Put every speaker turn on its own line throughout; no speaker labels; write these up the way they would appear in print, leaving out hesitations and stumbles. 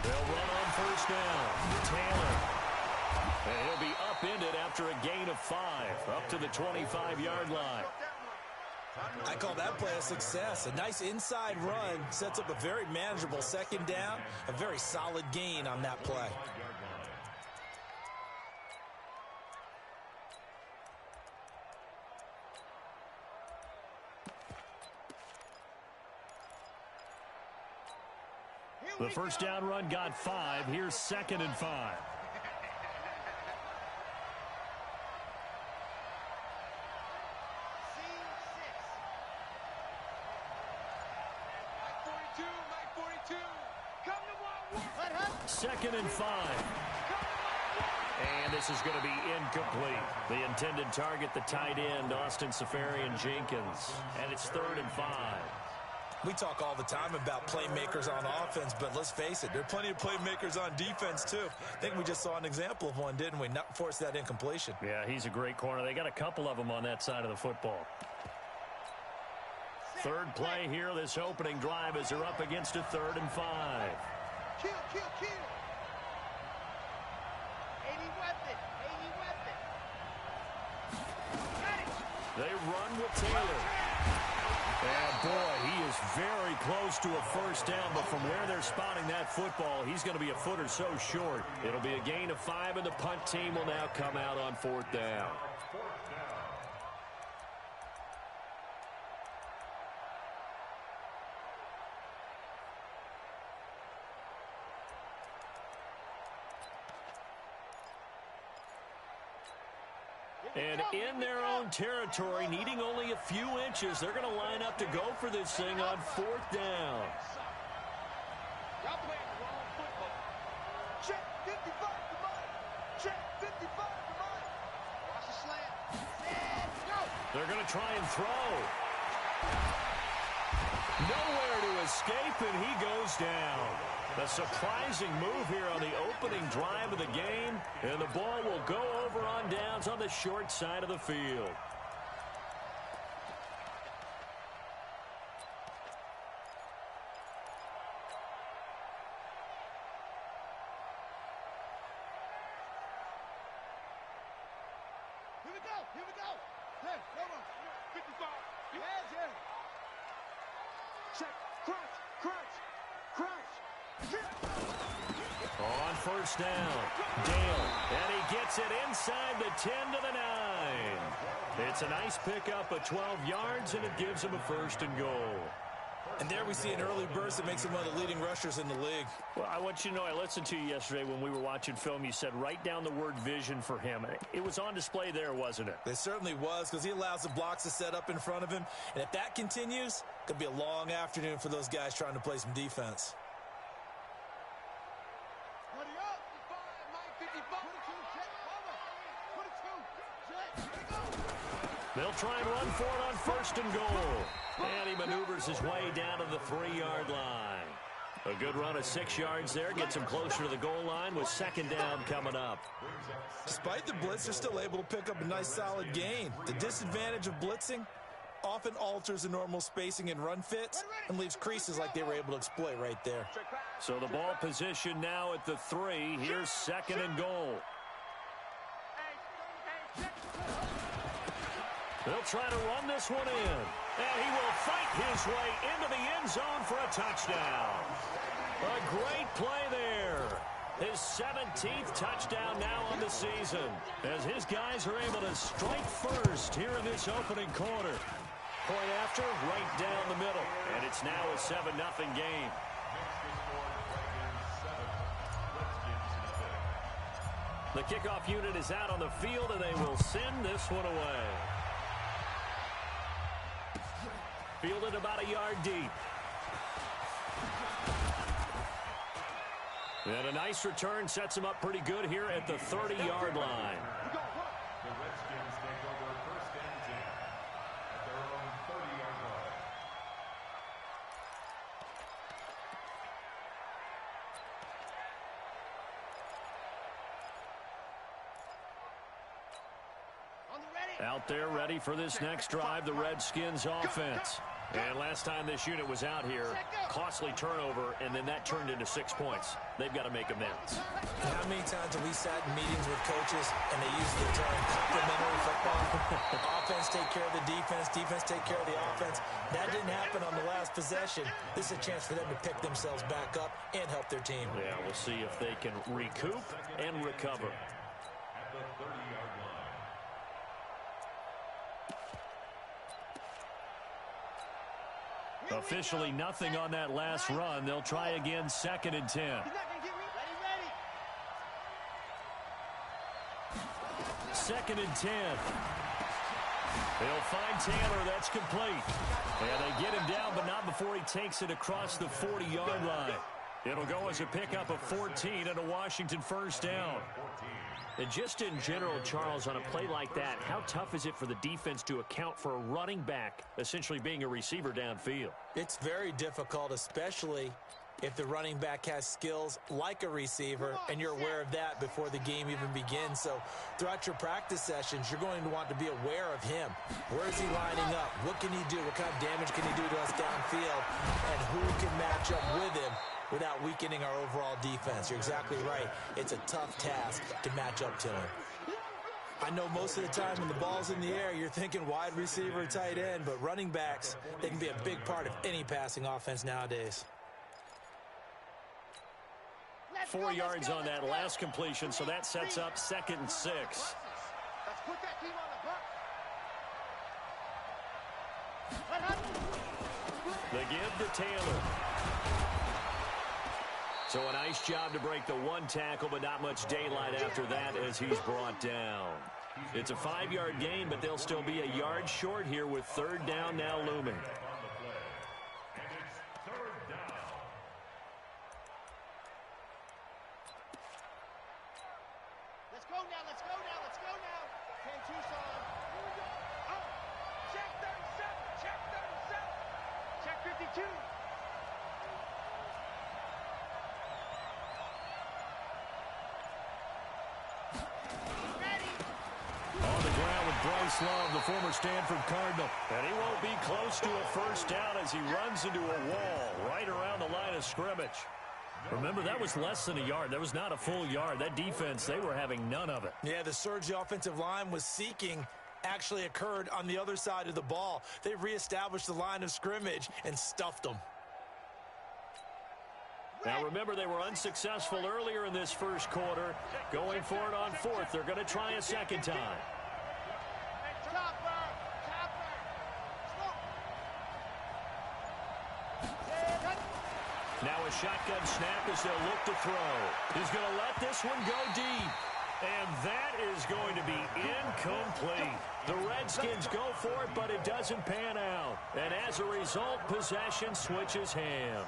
They'll run on first down. Taylor. And he'll be upended after a gain of 5, up to the 25-yard line.
I call that play a success. A nice inside run sets up a very manageable second down, a very solid gain on that play.
The first down run got 5. Here's 2nd and 5. Second and 5. And this is going to be incomplete. The intended target, the tight end, Austin Seferian-Jenkins. And it's 3rd and 5.
We talk all the time about playmakers on offense, but let's face it, there are plenty of playmakers on defense, too. I think we just saw an example of one, didn't we? Not force that incompletion.
Yeah, he's a great corner. They got a couple of them on that side of the football. Third play here, this opening drive, as they're up against a 3rd and 5.
Kill. 80 weapon. Got it.
They run with Taylor. And boy, he is very close to a first down, but from where they're spotting that football, he's going to be a foot or so short. It'll be a gain of 5, and the punt team will now come out on 4th down. And in their own territory, needing only a few inches, they're going to line up to go for this thing on 4th down.
Y'all playing the wrong football. Check 55 to mine. Check 55 to mine. Watch the slant. Set, go.
They're going to try and throw. Nowhere to escape, and he goes down. A surprising move here on the opening drive of the game, and the ball will go over on downs on the short side of the field.
Here we go. Hey, come on. 55. Yeah. Check. Crunch.
On first down, Dale, and he gets it inside the 10 to the 9. It's a nice pickup of 12 yards, and it gives him a 1st and goal.
And there we see an early burst that makes him one of the leading rushers in the league.
Well, I want you to know, I listened to you yesterday when we were watching film. You said write down the word vision for him. It was on display there, wasn't it?
It certainly was, because he allows the blocks to set up in front of him. And if that continues, it could be a long afternoon for those guys trying to play some defense.
They'll try and run for it on 1st and goal. And he maneuvers his way down to the 3-yard line. A good run of 6 yards there gets him closer to the goal line with 2nd down coming up.
Despite the blitz, they're still able to pick up a nice solid gain. The disadvantage of blitzing often alters the normal spacing and run fits and leaves creases like they were able to exploit right there.
So the ball position now at the 3. Here's 2nd and goal. They'll try to run this one in. And he will fight his way into the end zone for a touchdown. A great play there. His 17th touchdown now on the season, as his guys are able to strike first here in this opening quarter. Point after, right down the middle. And it's now a 7-0 game. The kickoff unit is out on the field, and they will send this one away. Fielded about a yard deep. And a nice return sets him up pretty good here at the 30-yard line.
The Redskins take over 1st and 10 at their own 30-yard line.
On
Out there ready for this next drive, the Redskins offense. And last time this unit was out here, costly turnover, and then that turned into 6 points. They've got to make amends.
How many times have we sat in meetings with coaches and they use the term complementary football? Offense take care of the defense, defense take care of the offense. That didn't happen on the last possession. This is a chance for them to pick themselves back up and help their team.
Yeah, we'll see if they can recoup and recover.
At the 30-yard line.
Officially nothing on that last run. They'll try again, 2nd and 10. 2nd and 10. They'll find Taylor. That's complete. And they get him down, but not before he takes it across the 40-yard line. It'll go as a pickup of 14 and a Washington first down. And just in general, Charles, on a play like that, how tough is it for the defense to account for a running back essentially being a receiver downfield?
It's very difficult, especially if the running back has skills like a receiver, and you're aware of that before the game even begins. So throughout your practice sessions, you're going to want to be aware of him. Where is he lining up? What can he do? What kind of damage can he do to us downfield? And who can match up with him without weakening our overall defense? You're exactly right. It's a tough task to match up to him. I know most of the time when the ball's in the air, you're thinking wide receiver, tight end, but running backs, they can be a big part of any passing offense nowadays.
4 yards on that last completion, so that sets up 2nd and 6.
Let's put that team on the bus.
The give to Taylor. So a nice job to break the one tackle, but not much daylight after that as he's brought down. It's a 5-yard gain, but they'll still be a yard short here with 3rd down now looming.
Let's go now. 10 Tucson. Here we go. Oh, check 37. Check 52. Ready.
On the ground with Bryce Love, the former Stanford Cardinal. And he won't be close to a first down as he runs into a wall right around the line of scrimmage. Remember, that was less than a yard. That was not a full yard. That defense, they were having none of it.
Yeah, the surge the offensive line was seeking actually occurred on the other side of the ball. They reestablished the line of scrimmage and stuffed them.
Now, remember, they were unsuccessful earlier in this first quarter. Going for it on 4th. They're going to try a second time. Now a shotgun snap as they'll look to throw. He's going to let this one go deep. And that is going to be incomplete. The Redskins go for it, but it doesn't pan out. And as a result, possession switches hands.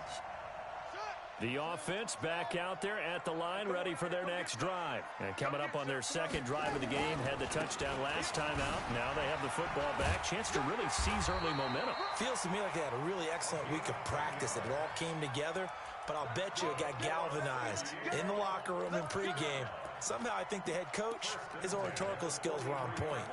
The offense back out there at the line, ready for their next drive. And coming up on their second drive of the game, had the touchdown last time out. Now they have the football back. Chance to really seize early momentum.
Feels to me like they had a really excellent week of practice. That it all came together, but I'll bet you it got galvanized in the locker room in pregame. Somehow I think the head coach, his oratorical skills were on point.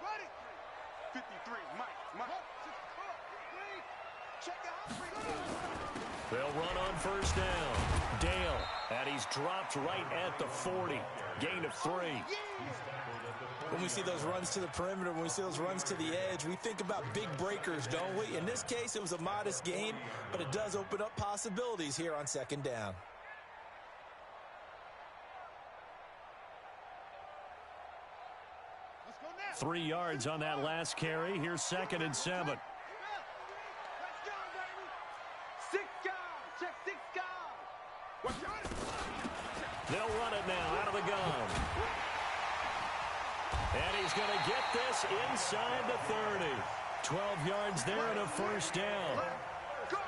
Ready. 53, Mike. Check out.
They'll run on first down. Dale, and he's dropped right at the 40. Gain of 3.
When we see those runs to the perimeter, when we see those runs to the edge, we think about big breakers, don't we? In this case, it was a modest gain, but it does open up possibilities here on second down.
Let's go now.
3 yards on that last carry. Here's 2nd and 7.
Let's go, baby. 6 guard. Check 6 guard. Watch out.
They'll run it now out of the gun. And he's going to get this inside the 30. 12 yards there and a first down.
Go.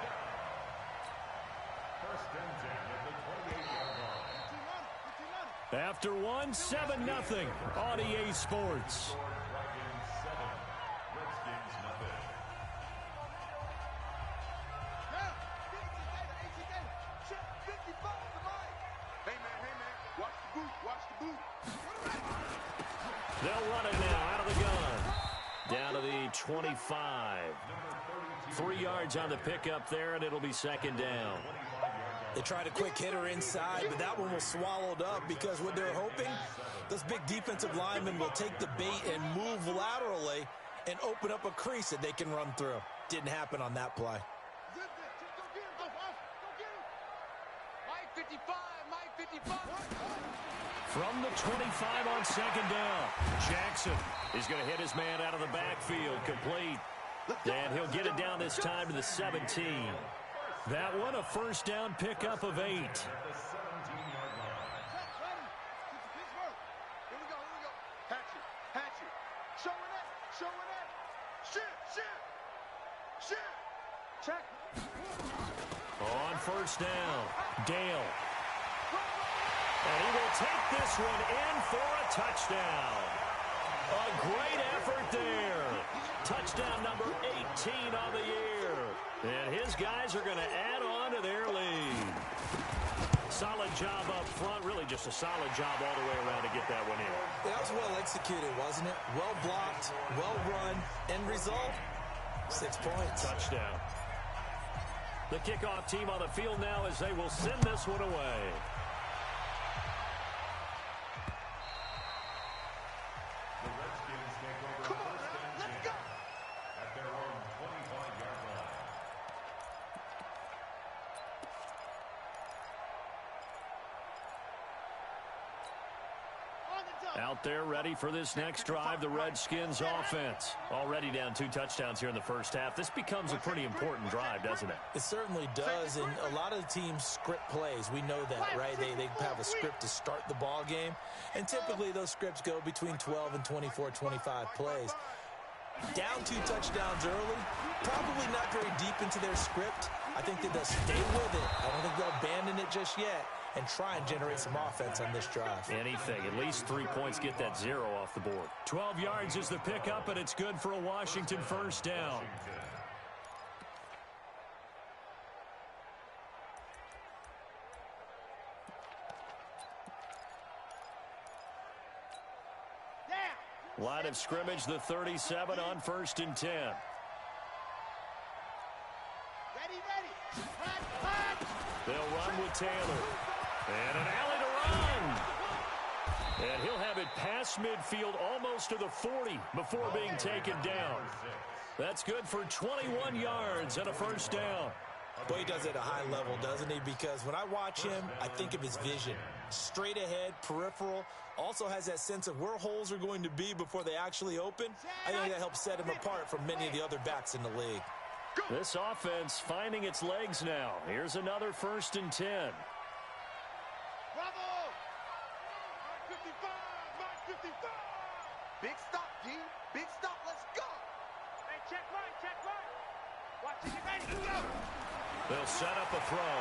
First and 10 at the 28-yard line.
After one, 7-0 on EA Sports. They'll run it now out of the gun. Down to the 25. 3 yards on the pickup there, and it'll be second down.
They tried a quick hitter inside, but that one was swallowed up because what they're hoping, those big defensive linemen will take the bait and move laterally and open up a crease that they can run through. Didn't happen on that play.
From the 25 on second down, Jackson is going to hit his man out of the backfield, complete. And he'll get it down this time to the 17. That one, a first down pickup of 8. On first down, Dale. And he will take this one in for a touchdown. A great effort there. Touchdown number 18 on the year. And his guys are going to add on to their lead. Solid job up front. Really just a solid job all the way around to get that one in.
That was well executed, wasn't it? Well blocked, well run. End result, 6 points.
Touchdown. The kickoff team on the field now as they will send this one away. Out there ready for this next drive, the Redskins offense. Already down 2 touchdowns here in the first half. This becomes a pretty important drive, doesn't it?
It certainly does, and a lot of teams script plays. We know that, right? They have a script to start the ball game, and typically those scripts go between 12 and 24, 25 plays. Down 2 touchdowns early, probably not very deep into their script. I think that they'll stay with it. I don't think they'll abandon it just yet and try and generate some offense on this drive.
Anything. At least 3 points, get that 0 off the board. 12 yards is the pickup, and it's good for a Washington first down. Line of scrimmage, the 37 on 1st and 10. They'll run with Taylor. And an alley to run. And he'll have it past midfield almost to the 40 before being taken down. That's good for 21 yards and a first down.
Boy, he does it at a high level, doesn't he? Because when I watch him, I think of his vision. Straight ahead, peripheral. Also has that sense of where holes are going to be before they actually open. I think that helps set him apart from many of the other backs in the league.
This offense finding its legs now. Here's another 1st and 10.
Bravo! 55! 55! Big stop, G. Big stop. Let's go. Hey, check right, check right. Watch it, get ready. Go.
They'll set up a throw.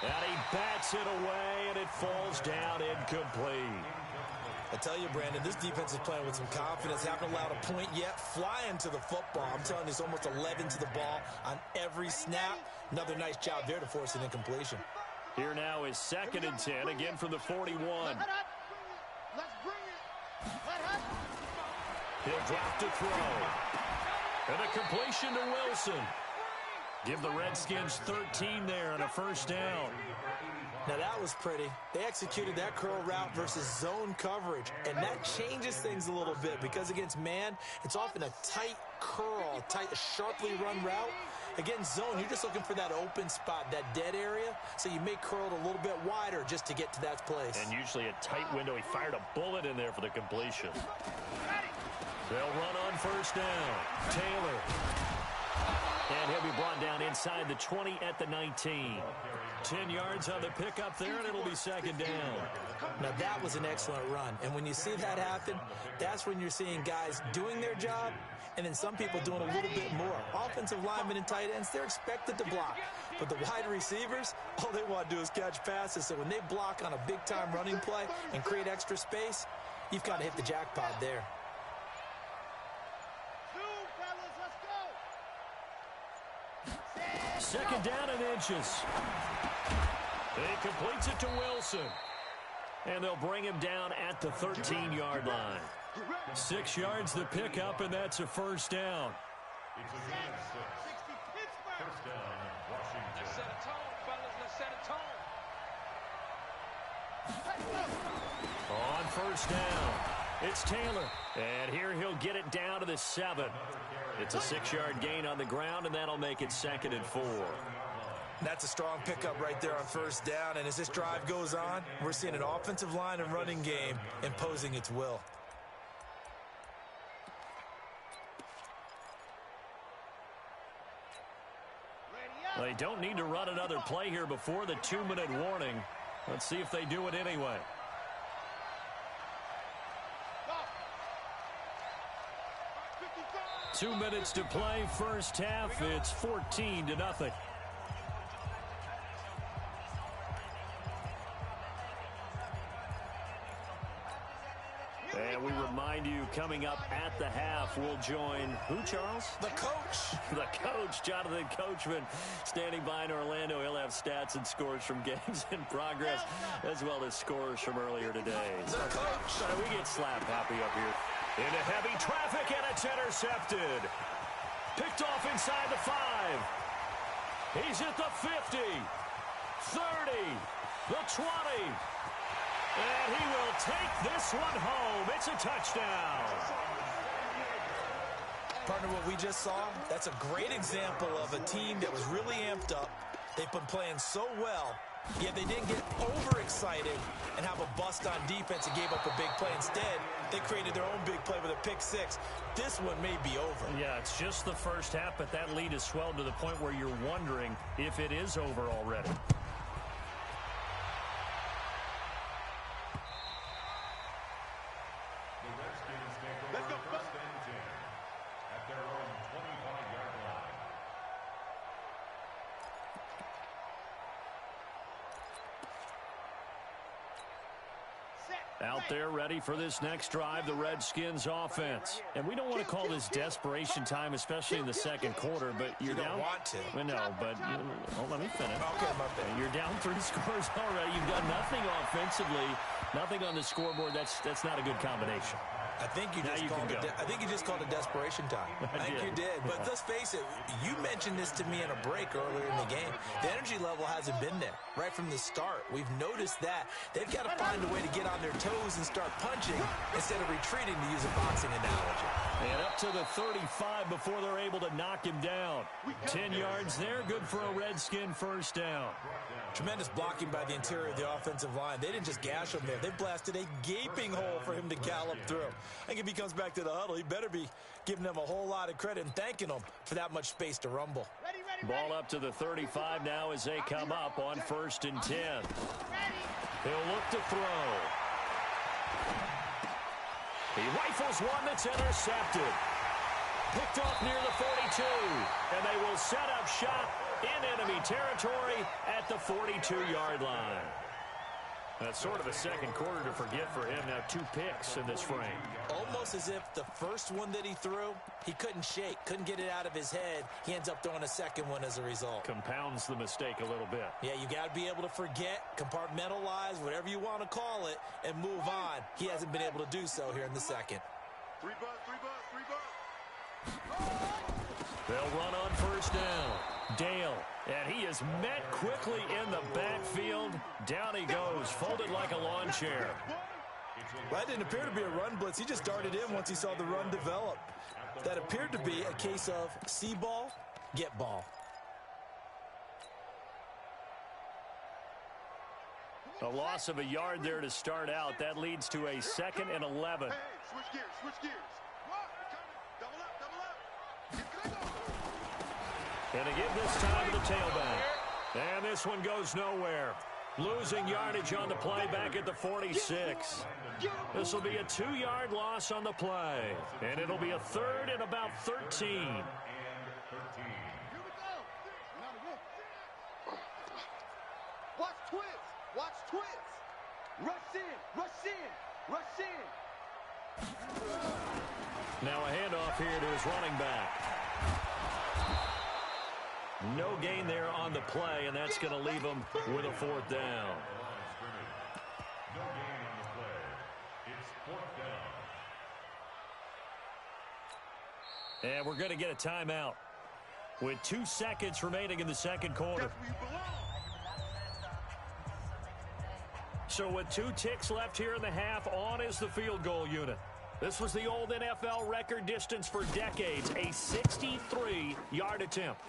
And he bats it away, and it falls down incomplete.
I tell you, Brandon, this defense is playing with some confidence. Haven't allowed a point yet. Flying to the football. I'm telling you, it's almost 11 to the ball on every snap. Another nice job there to force an incompletion.
Here now is 2nd and 10, again from the 41.
Let's bring it.
He'll drop to throw. And a completion to Wilson. Give the Redskins 13 there and a first down.
Now that was pretty. They executed that curl route versus zone coverage, and that changes things a little bit because against man, it's often a tight curl, a sharply run route. Against zone, you're just looking for that open spot, that dead area, so you may curl it a little bit wider just to get to that place.
And usually a tight window. He fired a bullet in there for the completion. They'll run on first down. Taylor. And he'll be brought down inside the 20 at the 19. 10 yards on the pickup there, and it'll be second down.
Now, that was an excellent run. And when you see that happen, that's when you're seeing guys doing their job and then some people doing a little bit more. Offensive linemen and tight ends, they're expected to block. But the wide receivers, all they want to do is catch passes. So when they block on a big-time running play and create extra space, you've got to hit the jackpot there.
Second down and inches. He completes it to Wilson. And they'll bring him down at the 13-yard line. 6 yards the pickup, and that's a first down.
It's a gain of 6. First down, Washington.
Let's set a tone, fellas. Let's set a tone.
On first down, it's Taylor. And here he'll get it down to the 7. It's a 6-yard gain on the ground, and that'll make it second and 4.
That's a strong pickup right there on first down. And as this drive goes on, we're seeing an offensive line and running game imposing its will.
They don't need to run another play here before the 2-minute warning. Let's see if they do it anyway. Two minutes to play, first half. It's 14-0. And we remind you, coming up at the half, we'll join who, Charles?
The coach.
The coach, Jonathan Coachman, standing by in Orlando. He'll have stats and scores from games in progress, as well as scores from earlier today.
The coach.
So we get slap happy up here. Into heavy traffic, and it's intercepted. Picked off inside the 5. He's at the 50, 30, the 20. And he will take this one home. It's a touchdown.
Partner, what we just saw, that's a great example of a team that was really amped up. They've been playing so well, yet they didn't get overexcited and have a bust on defense and gave up a big play. Instead, they created their own big play with a pick 6. This one may be over.
Yeah, it's just the first half, but that lead has swelled to the point where you're wondering if it is over already. Out there ready for this next drive, the Redskins offense. And we don't want to call this desperation time, especially in the second quarter, but you're
You
down.
don't want to.
Well, no, but let me finish.
Okay, my bad.
You're down 3 scores already. You've done nothing offensively, nothing on the scoreboard. That's not a good combination.
I think you just called it desperation time. I think you did. But let's face it, you mentioned this to me in a break earlier in the game. The energy level hasn't been there right from the start. We've noticed that. They've got to find a way to get on their toes and start punching instead of retreating, to use a boxing analogy.
And up to the 35 before they're able to knock him down. 10 yards there, good for a Redskin first down.
Tremendous blocking by the interior of the offensive line. They didn't just gash him there. They blasted a gaping hole for him to gallop through. I think if he comes back to the huddle, he better be giving them a whole lot of credit and thanking them for that much space to rumble.
Ball up to the 35 now as they come up on 1st and 10. He'll look to throw. He rifles one that's intercepted. Picked off near the 42. And they will set up shop in enemy territory at the 42-yard line. That's sort of a second quarter to forget for him. Now 2 picks in this frame.
Almost as if the first one that he threw, he couldn't shake, couldn't get it out of his head. He ends up throwing a second one as a result.
Compounds the mistake a little bit.
Yeah, you got to be able to forget, compartmentalize, whatever you want to call it, and move on. He hasn't been able to do so here in the second.
3 bucks, 3 bucks, 3 bucks.
They'll run on 1st down. Dale, and he is met quickly in the backfield. Down he goes, folded like a lawn chair.
That didn't appear to be a run blitz. He just darted in once he saw the run develop. That appeared to be a case of see ball, get ball.
A loss of a yard there to start out. That leads to a 2nd and 11.
Hey, switch gears, switch gears. Double up, double up.
And to give this time to the tailback. And this one goes nowhere. Losing yardage on the play back at the 46. This will be a 2-yard loss on the play. And it'll be a 3rd and about 13.
Watch twist. Watch twist. Rush in. Rush in. Rush in.
Now a handoff here to his running back. No gain there on the play, and that's going to leave him with a 4th down.
No gain on the play. It's 4th down.
And we're going to get a timeout with 2 seconds remaining in the second quarter. So with 2 ticks left here in the half, on is the field goal unit. This was the old NFL record distance for decades, a 63-yard attempt.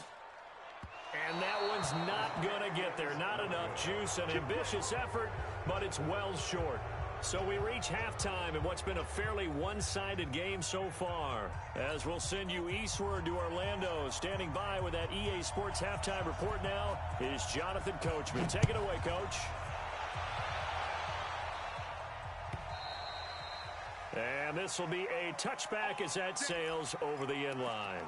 And that one's not going to get there. Not enough juice, an ambitious effort, but it's well short. So we reach halftime in what's been a fairly one-sided game so far. As we'll send you eastward to Orlando. Standing by with that EA Sports halftime report now is Jonathan Coachman. Take it away, Coach. And this will be a touchback as that sails over the end line.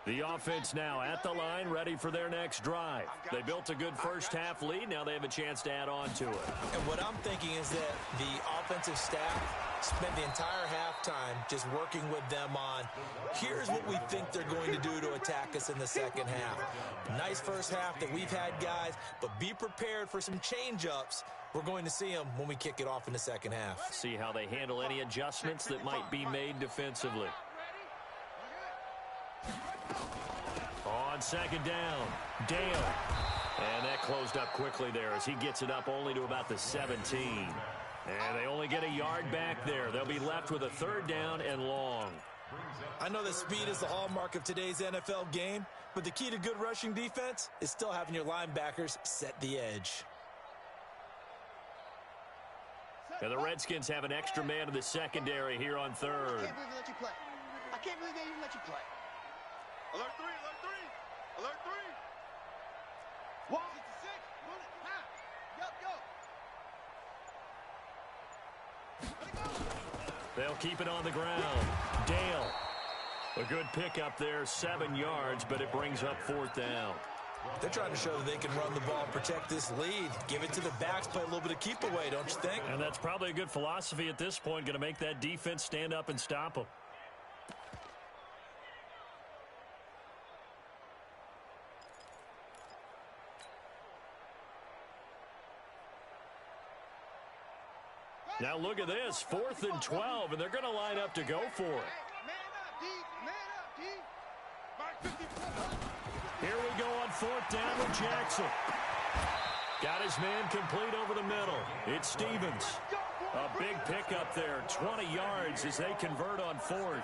The offense now at the line, ready for their next drive. They built a good first-half lead. Now they have a chance to add on to it.
And what I'm thinking is that the offensive staff spent the entire halftime just working with them on, here's what we think they're going to do to attack us in the second half. Nice first half that we've had, guys, but be prepared for some change-ups. We're going to see them when we kick it off in the second half.
See how they handle any adjustments that might be made defensively. On second down, Dale. And that closed up quickly there as he gets it up only to about the 17. And they only get a yard back there. They'll be left with a 3rd down and long.
I know that speed is the hallmark of today's NFL game, but the key to good rushing defense is still having your linebackers set the edge.
And the Redskins have an extra man in the secondary here on 3rd.
I can't believe they let you play. I can't believe they even let you play. Alert 3, alert 3, alert 3. 1, 66, run it, now. Yup, go.
They'll keep it on the ground. Dale, a good pickup there, 7 yards, but it brings up 4th down.
They're trying to show that they can run the ball and protect this lead. Give it to the backs, play a little bit of keep away, don't you think?
And that's probably a good philosophy at this point, going to make that defense stand up and stop them. Now look at this, 4th and 12, and they're going to line up to go for it. Here we go on 4th down with Jackson. Got his man complete over the middle. It's Stevens. A big pickup there, 20 yards as they convert on 4th.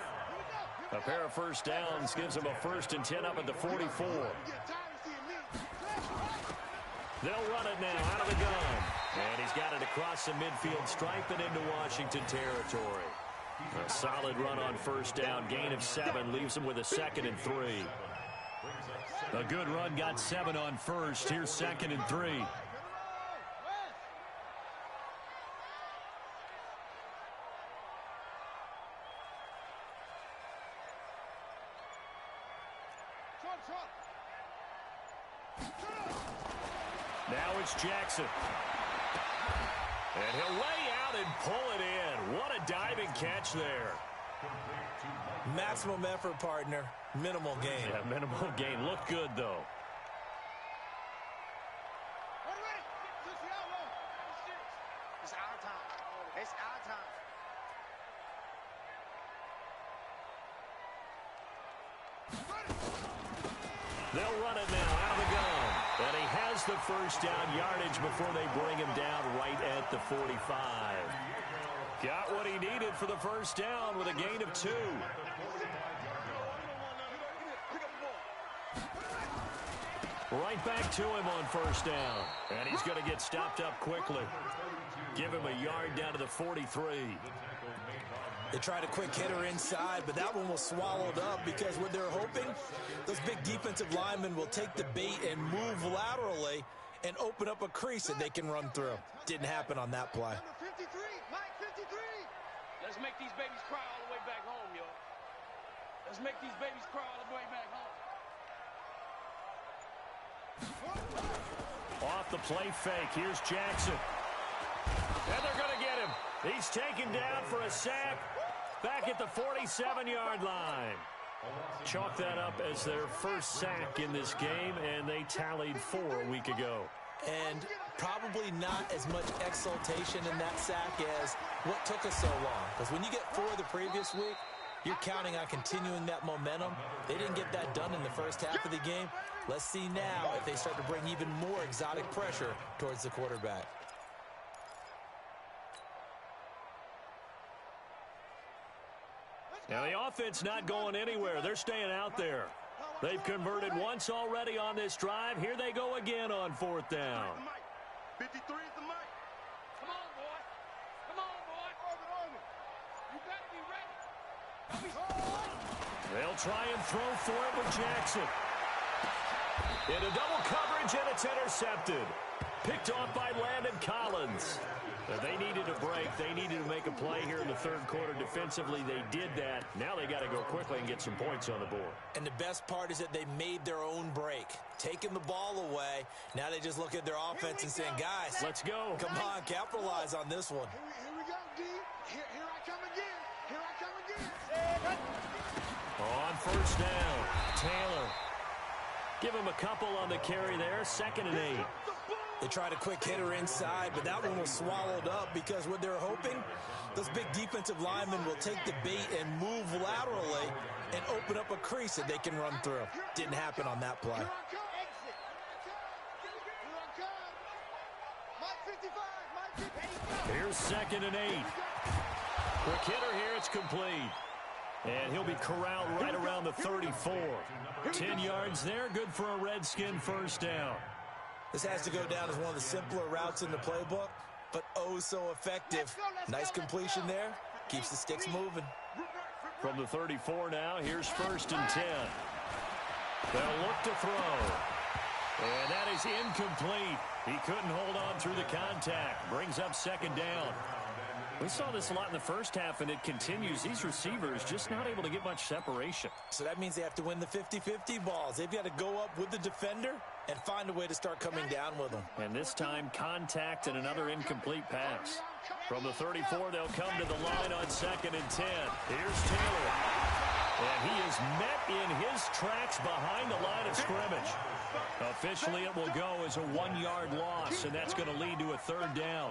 A pair of first downs gives them a 1st and 10 up at the 44. They'll run it now out of the gun. And he's got it across the midfield stripe and into Washington territory. A solid run on 1st down. Gain of 7 leaves him with a 2nd and 3. A good run got 7 on 1st. Here's 2nd and 3. Now it's Jackson. And he'll lay out and pull it in. What a diving catch there.
Maximum effort, partner. Minimal gain.
Yeah, minimal gain. Looked good, though.
It's our time. It's our time.
They'll run it now out of the gun. And he has the first down yardage before they bring him down right at the 45. Got what he needed for the first down with a gain of 2. Right back to him on first down. And he's going to get stopped up quickly. Give him a yard down to the 43.
They tried a quick hitter inside, but that one was swallowed up because what they're hoping, those big defensive linemen will take the bait and move laterally and open up a crease that they can run through. Didn't happen on that play.
Number 53, Mike 53.
Let's make these babies cry all the way back home, yo. Let's make these babies cry all the way back home.
Off the play fake. Here's Jackson. And they're going to get him. He's taken down for a sack back at the 47-yard line. Chalk that up as their first sack in this game, and they tallied 4 a week ago.
And probably not as much exultation in that sack as what took us so long. Because when you get 4 the previous week, you're counting on continuing that momentum. They didn't get that done in the first half of the game. Let's see now if they start to bring even more exotic pressure towards the quarterback.
Now the offense not going anywhere. They're staying out there. They've converted once already on this drive. Here they go again on 4th down.
53 is the mic.
Come on, boy. Come on, boy. You better be ready.
They'll try and throw for it with Jackson. Into double coverage, and it's intercepted. Picked off by Landon Collins. They needed a break. They needed to make a play here in the 3rd quarter. Defensively, they did that. Now they got to go quickly and get some points on the board.
And the best part is that they made their own break. Taking the ball away. Now they just look at their offense and saying, guys,
let's go.
Come on, capitalize on this one.
Here we go, D. Here I come again. Here I come again.
On 1st down, Taylor. Give him a couple on the carry there. 2nd and 8.
They tried a quick hitter inside, but that one was swallowed up because what they're hoping, those big defensive linemen will take the bait and move laterally and open up a crease that they can run through. Didn't happen on that play.
Here I come. Exit. Here I come. Mike 55. Mike 55.
Here's 2nd and 8. Quick hitter here. It's complete. And he'll be corralled right around the 34. 10 yards there. Good for a Redskin 1st down.
This has to go down as one of the simpler routes in the playbook, but oh so effective. Nice completion there. Keeps the sticks moving.
From the 34 now, here's 1st and 10. They'll look to throw. And that is incomplete. He couldn't hold on through the contact. Brings up 2nd down. We saw this a lot in the first half, and it continues. These receivers just not able to get much separation.
So that means they have to win the 50-50 balls. They've got to go up with the defender and find a way to start coming down with them.
And this time, contact and another incomplete pass. From the 34, they'll come to the line on 2nd and 10. Here's Taylor. And he is met in his tracks behind the line of scrimmage. Officially, it will go as a 1-yard loss, and that's going to lead to a 3rd down.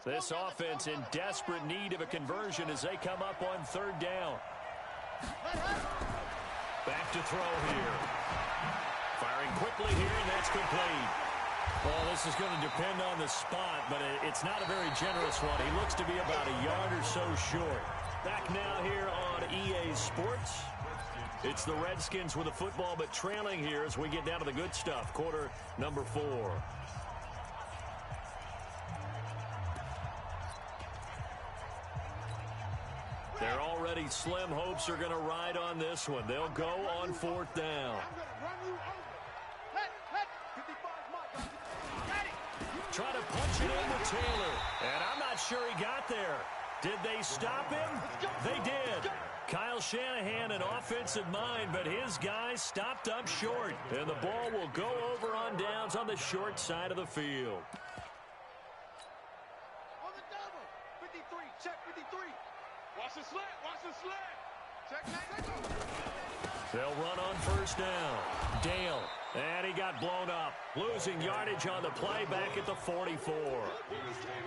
This offense in desperate need of a conversion as they come up on 3rd down. Back to throw here. Firing quickly here, and that's complete. Well, this is going to depend on the spot, but it's not a very generous one. He looks to be about a yard or so short. Back now here on EA Sports. It's the Redskins with the football, but trailing here as we get down to the good stuff. Quarter number 4. They're already slim hopes are going to ride on this one. They'll go on 4th down. Try to punch it in with Taylor. And I'm not sure he got there. Did they stop him? They did. Kyle Shanahan, an offensive mind, but his guys stopped up short. And the ball will go over on downs on the short side of the field.
On the double. 53. Check 53. Watch the slant. Watch the slant. Check.
They'll run on 1st down. Dale. And he got blown up. Losing yardage on the play back at the 44.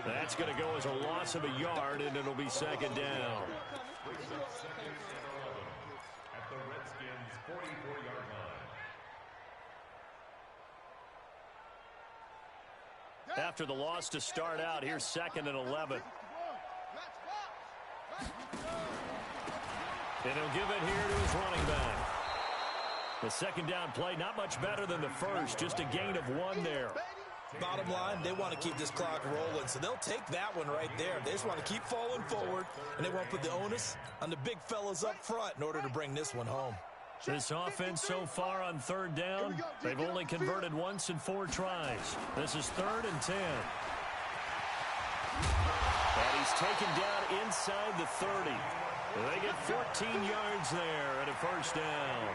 That's going to go as a loss of a yard, and it'll be 2nd down.
At the Redskins' 44-yard line.
After the loss to start out, here's 2nd and 11. And he'll give it here to his running back. The second down play, not much better than the first, just a gain of 1 there.
Bottom line, they want to keep this clock rolling, so they'll take that one right there. They just want to keep falling forward, and they want to put the onus on the big fellas up front in order to bring this one home.
This offense so far on third down, they've only converted once in 4 tries. This is 3rd and 10. And he's taken down inside the 30. They get 14 yards there and a first down.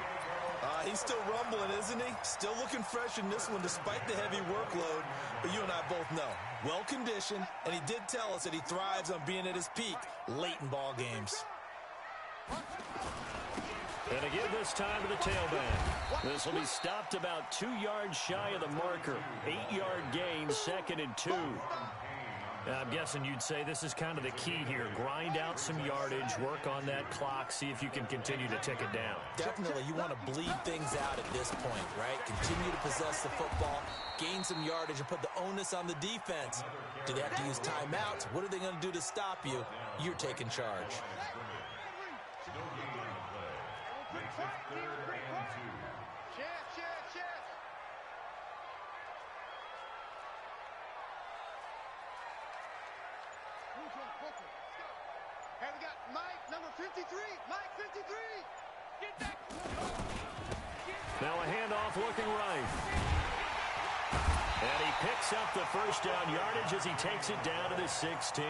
He's still rumbling, isn't he? Still looking fresh in this one despite the heavy workload. But you and I both know, well-conditioned, and he did tell us that he thrives on being at his peak late in ball games.
And again this time to the tailback. This will be stopped about 2 yards shy of the marker. 8-yard gain, 2nd and 2. I'm guessing you'd say this is kind of the key here. Grind out some yardage, work on that clock, see if you can continue to tick it down.
Definitely, you want to bleed things out at this point, right? Continue to possess the football, gain some yardage, and put the onus on the defense. Do they have to use timeouts? What are they going to do to stop you? You're taking charge.
And we got Mike, number 53. Mike, 53. Get that.
Now a handoff looking right. And he picks up the first down yardage as he takes it down to the 16.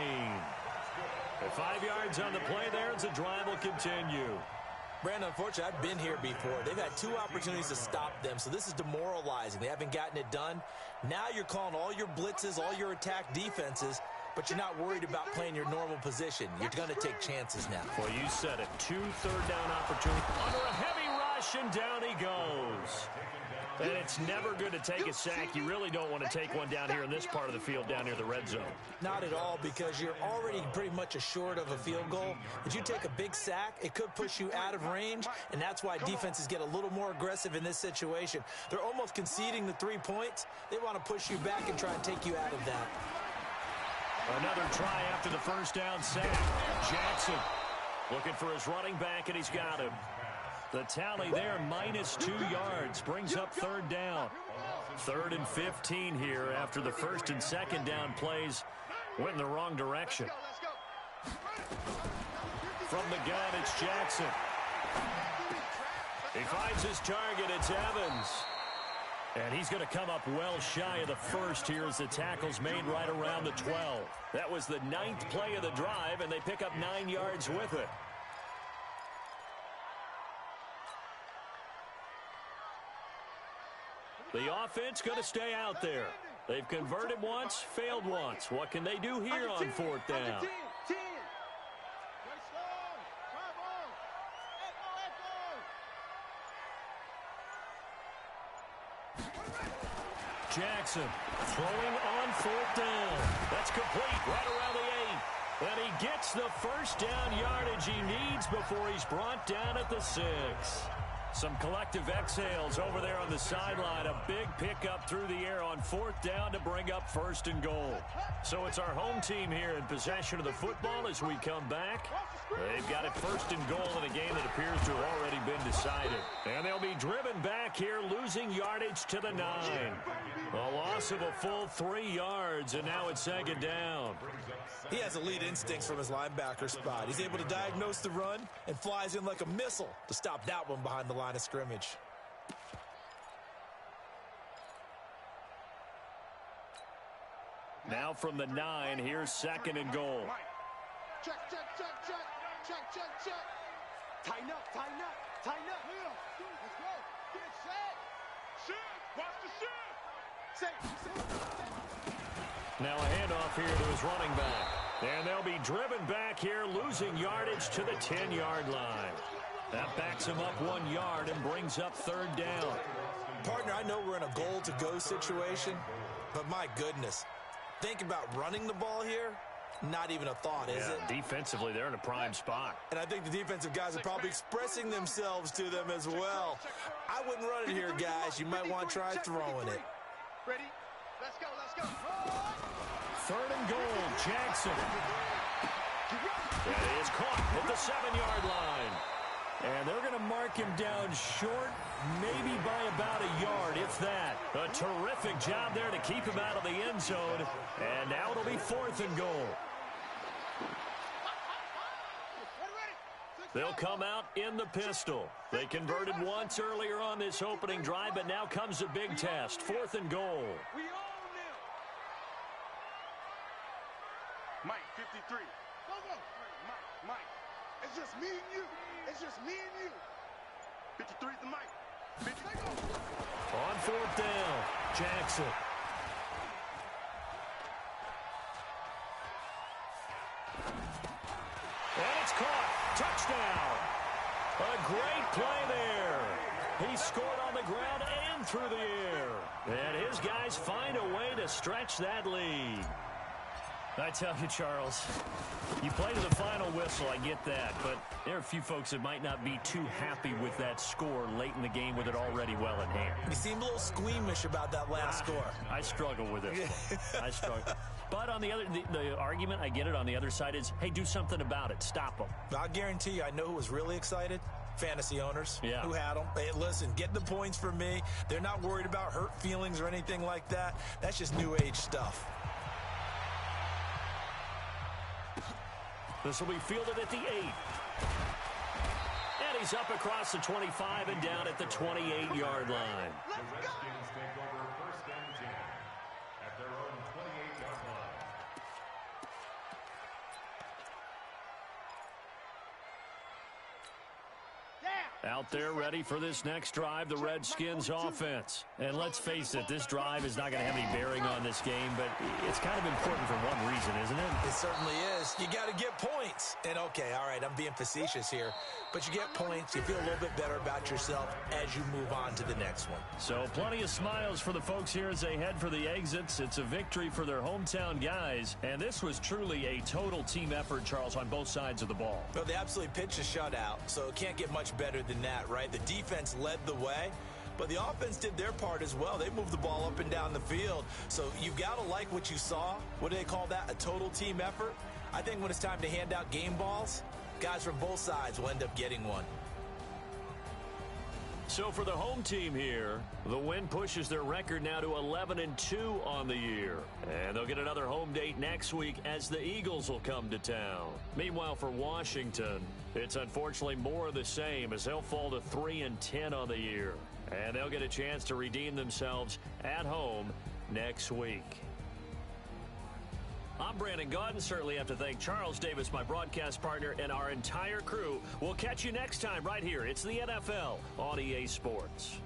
At 5 yards on the play there as the drive will continue.
Brandon, unfortunately, I've been here before. They've had 2 opportunities to stop them, so this is demoralizing. They haven't gotten it done. Now you're calling all your blitzes, all your attack defenses, but you're not worried about playing your normal position. You're going to take chances now.
Well, you said it. 2 third-down opportunities. Under a heavy rush, and down he goes. And it's never good to take a sack. You really don't want to take one down here in this part of the field, down near the red zone.
Not at all, because you're already pretty much assured of a field goal. If you take a big sack, it could push you out of range, and that's why defenses get a little more aggressive in this situation. They're almost conceding the 3 points. They want to push you back and try and take you out of that.
Another try after the first down sack. Jackson looking for his running back, and he's got him. The tally there, -2 yards, brings up third down. 3rd and 15 here after the first and second down plays went in the wrong direction. From the gun, it's Jackson. He finds his target, it's Evans. And he's going to come up well shy of the first here as the tackle's made right around the 12. That was the 9th play of the drive, and they pick up 9 yards with it. The offense going to stay out there. They've converted once, failed once. What can they do here on 4th down? Jackson throwing on 4th down. That's complete right around the 8. And he gets the first down yardage he needs before he's brought down at the 6. Some collective exhales over there on the sideline. A big pickup through the air on 4th down to bring up 1st and goal. So it's our home team here in possession of the football as we come back. They've got it 1st and goal in a game that appears to have already been decided. And they'll be driven back here, losing yardage to the 9. A loss of a full 3 yards, and now it's 2nd down.
He has elite instincts from his linebacker spot. He's able to diagnose the run and flies in like a missile to stop that one behind the line of scrimmage.
Now from the 9, here's 2nd and goal.
Check, check, check, check, check, check, check. Tighten up, tighten up, tighten up. Let's go. Get set. Shift. Watch the shift. Set.
Now a handoff here to his running back. And they'll be driven back here, losing yardage to the 10-yard line. That backs him up 1 yard and brings up 3rd down.
Partner, I know we're in a goal-to-go situation, but my goodness, think about running the ball here. Not even a thought, is it?
Defensively, they're in a prime spot.
And I think the defensive guys are probably expressing themselves to them as well. I wouldn't run it here, guys. You might want to try throwing it.
Ready? Let's go, let's go.
3rd and goal, Jackson. That is caught at the 7-yard line. And they're going to mark him down short, maybe by about a yard, if that. A terrific job there to keep him out of the end zone. And now it'll be 4th and goal. They'll come out in the pistol. They converted once earlier on this opening drive, but now comes a big test. 4th and goal.
We own them. Mike, 53.
Go, go.
Mike.
It's just me and you. It's just me and you.
53 is the Mike. 53.
On 4th down, Jackson. And it's caught. Touchdown. A great play there. He scored on the ground and through the air. And his guys find a way to stretch that lead. I tell you, Charles, you play to the final whistle, I get that, but there are a few folks that might not be too happy with that score late in the game with it already well in hand.
You seem a little squeamish about that last score.
I struggle with this one. I struggle. But on the other, the argument, I get it, on the other side is, hey, do something about it. Stop them.
I'll guarantee you, I know who was really excited. Fantasy owners who had them. Hey, listen, get the points for me. They're not worried about hurt feelings or anything like that. That's just new age stuff.
This will be fielded at the 8. And he's up across the 25 and down at the 28-yard line.
The Redskins take over 1st and 10 at their own 28-yard line.
Out there ready for this next drive, the Redskins offense. And let's face it, this drive is not going to have any bearing on this game, but it's kind of important for one reason, isn't it?
It certainly is. You got to get points. And okay, all right, I'm being facetious here, but you get points, you feel a little bit better about yourself as you move on to the next one.
So plenty of smiles for the folks here as they head for the exits. It's a victory for their hometown guys, and this was truly a total team effort, Charles, on both sides of the ball.
Well, they absolutely pitched a shutout, so it can't get much better than that, right? The defense led the way, but the offense did their part as well. They moved the ball up and down the field, so you've got to like what you saw. What do they call that? A total team effort? I think when it's time to hand out game balls, guys from both sides will end up getting one.
So for the home team here, the win pushes their record now to 11-2 on the year. And they'll get another home date next week as the Eagles will come to town. Meanwhile, for Washington, it's unfortunately more of the same as they'll fall to 3-10 on the year. And they'll get a chance to redeem themselves at home next week. I'm Brandon Gaudin. Certainly have to thank Charles Davis, my broadcast partner, and our entire crew. We'll catch you next time right here. It's the NFL on EA Sports.